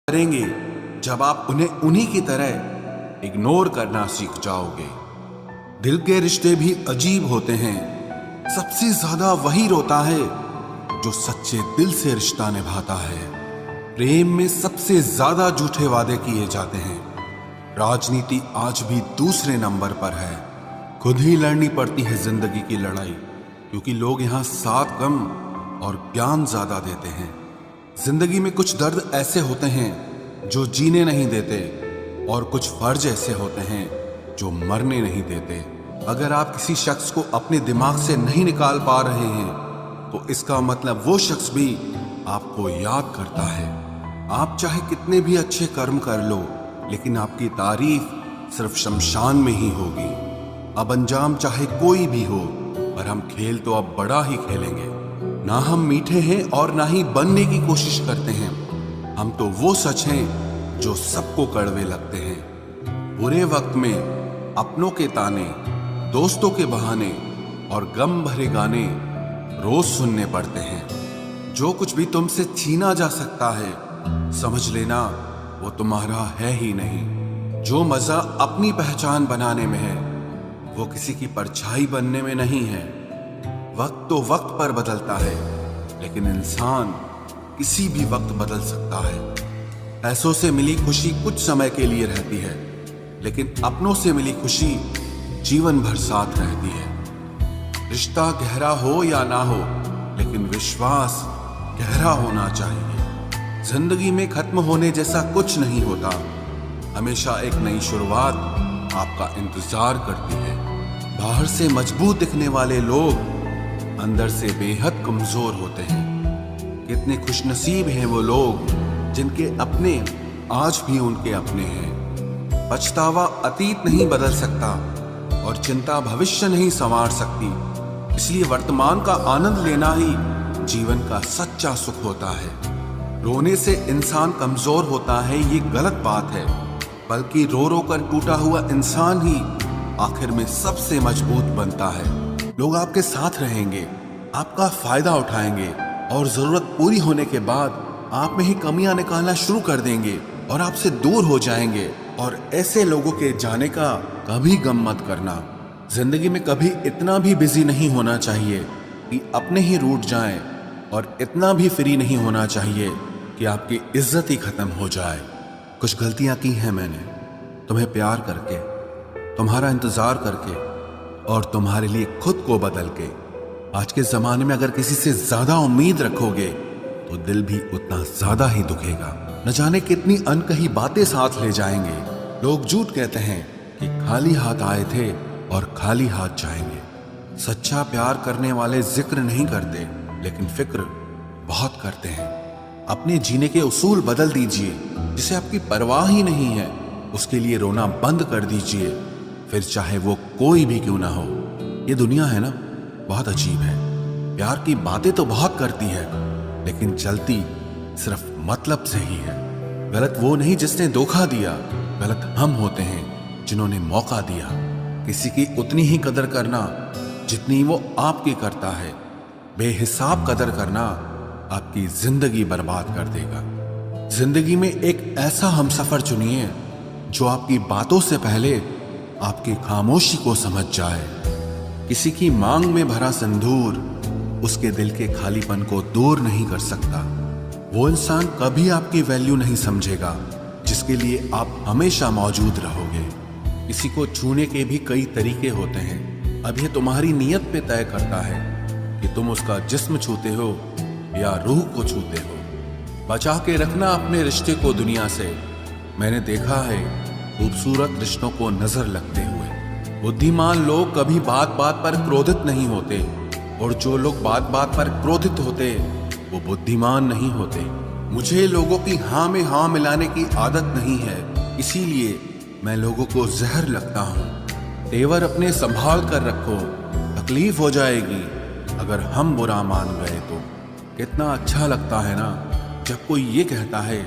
करेंगे जब आप उन्हें उन्हीं की तरह इग्नोर करना सीख जाओगे। दिल के रिश्ते भी अजीब होते हैं। सबसे ज्यादा वही रोता है जो सच्चे दिल से रिश्ता निभाता है। प्रेम में सबसे ज्यादा झूठे वादे किए जाते हैं। राजनीति आज भी दूसरे नंबर पर है। खुद ही लड़नी पड़ती है जिंदगी की लड़ाई, क्योंकि लोग यहाँ साथ कम और ज्ञान ज्यादा देते हैं। जिंदगी में कुछ दर्द ऐसे होते हैं जो जीने नहीं देते, और कुछ फर्ज ऐसे होते हैं जो मरने नहीं देते। अगर आप किसी शख्स को अपने दिमाग से नहीं निकाल पा रहे हैं, तो इसका मतलब वो शख्स भी आपको याद करता है। आप चाहे कितने भी अच्छे कर्म कर लो, लेकिन आपकी तारीफ सिर्फ शमशान में ही होगी। अब अंजाम चाहे कोई भी हो, पर हम खेल तो अब बड़ा ही खेलेंगे। ना हम मीठे हैं और ना ही बनने की कोशिश करते हैं। हम तो वो सच हैं जो सबको कड़वे लगते हैं। बुरे वक्त में अपनों के ताने, दोस्तों के बहाने और गम भरे गाने रोज सुनने पड़ते हैं। जो कुछ भी तुमसे छीना जा सकता है, समझ लेना वो तुम्हारा है ही नहीं। जो मजा अपनी पहचान बनाने में है, वो किसी की परछाई बनने में नहीं है। वक्त तो वक्त पर बदलता है, लेकिन इंसान किसी भी वक्त बदल सकता है। पैसों से मिली खुशी कुछ समय के लिए रहती है, लेकिन अपनों से मिली खुशी जीवन भर साथ रहती है। रिश्ता गहरा हो या ना हो, लेकिन विश्वास गहरा होना चाहिए। जिंदगी में खत्म होने जैसा कुछ नहीं होता। हमेशा एक नई शुरुआत आपका इंतजार करती है। बाहर से मजबूत दिखने वाले लोग अंदर से बेहद कमजोर होते हैं। कितने खुशनसीब हैं वो लोग जिनके अपने आज भी उनके अपने हैं। पछतावा अतीत नहीं बदल सकता और चिंता भविष्य नहीं संवार सकती। इसलिए वर्तमान का आनंद लेना ही जीवन का सच्चा सुख होता है। रोने से इंसान कमजोर होता है, ये गलत बात है। बल्कि रो रो कर टूटा हुआ इंसान ही आखिर में सबसे मजबूत बनता है। लोग आपके साथ रहेंगे, आपका फायदा उठाएंगे, और जरूरत पूरी होने के बाद आप में ही कमियां निकालना शुरू कर देंगे और आपसे दूर हो जाएंगे। और ऐसे लोगों के जाने का कभी गम मत करना। जिंदगी में कभी इतना भी बिजी नहीं होना चाहिए कि अपने ही रूठ जाएं, और इतना भी फ्री नहीं होना चाहिए कि आपकी इज्जत ही खत्म हो जाए। कुछ गलतियां की हैं मैंने, तुम्हें प्यार करके, तुम्हारा इंतजार करके, और तुम्हारे लिए खुद को बदल के। आज के जमाने में अगर किसी से ज्यादा उम्मीद रखोगे तो दिल भी उतना ज्यादा ही दुखेगा। न जाने कितनी अनकही बातें साथ ले जाएंगे। लोग झूठ कहते हैं कि खाली हाथ आए थे और खाली हाथ जाएंगे। सच्चा प्यार करने वाले जिक्र नहीं करते, लेकिन फिक्र बहुत करते हैं। अपने जीने के उसूल बदल दीजिए। जिसे आपकी परवाह ही नहीं है, उसके लिए रोना बंद कर दीजिए, फिर चाहे वो कोई भी क्यों ना हो। ये दुनिया है ना, बहुत अजीब है। प्यार की बातें तो बहुत करती है, लेकिन चलती सिर्फ मतलब से ही है। गलत वो नहीं जिसने धोखा दिया, गलत हम होते हैं जिन्होंने मौका दिया। किसी की उतनी ही कदर करना जितनी वो आपकी करता है। बेहिसाब कदर करना आपकी जिंदगी बर्बाद कर देगा। जिंदगी में एक ऐसा हमसफर चुनिए जो आपकी बातों से पहले आपकी खामोशी को समझ जाए। किसी की मांग में भरा सिंदूर उसके दिल के खालीपन को दूर नहीं कर सकता। वो इंसान कभी आपकी वैल्यू नहीं समझेगा जिसके लिए आप हमेशा मौजूद रहोगे। किसी को छूने के भी कई तरीके होते हैं। अब यह तुम्हारी नीयत पे तय करता है कि तुम उसका जिस्म छूते हो या रूह को छूते हो। बचा के रखना अपने रिश्ते को दुनिया से। मैंने देखा है खूबसूरत रिश्तों को नजर लगते हुए। बुद्धिमान लोग कभी बात बात पर क्रोधित नहीं होते, और जो लोग बात बात पर क्रोधित होते वो बुद्धिमान नहीं होते। मुझे लोगों की हाँ में हाँ मिलाने की आदत नहीं है, इसीलिए मैं लोगों को जहर लगता हूँ। तेवर अपने संभाल कर रखो, तकलीफ हो जाएगी अगर हम बुरा मान गए तो। कितना अच्छा लगता है ना जब कोई ये कहता है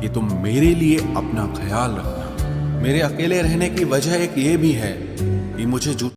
कि तुम मेरे लिए अपना ख्याल रखना। मेरे अकेले रहने की वजह एक ये भी है कि मुझे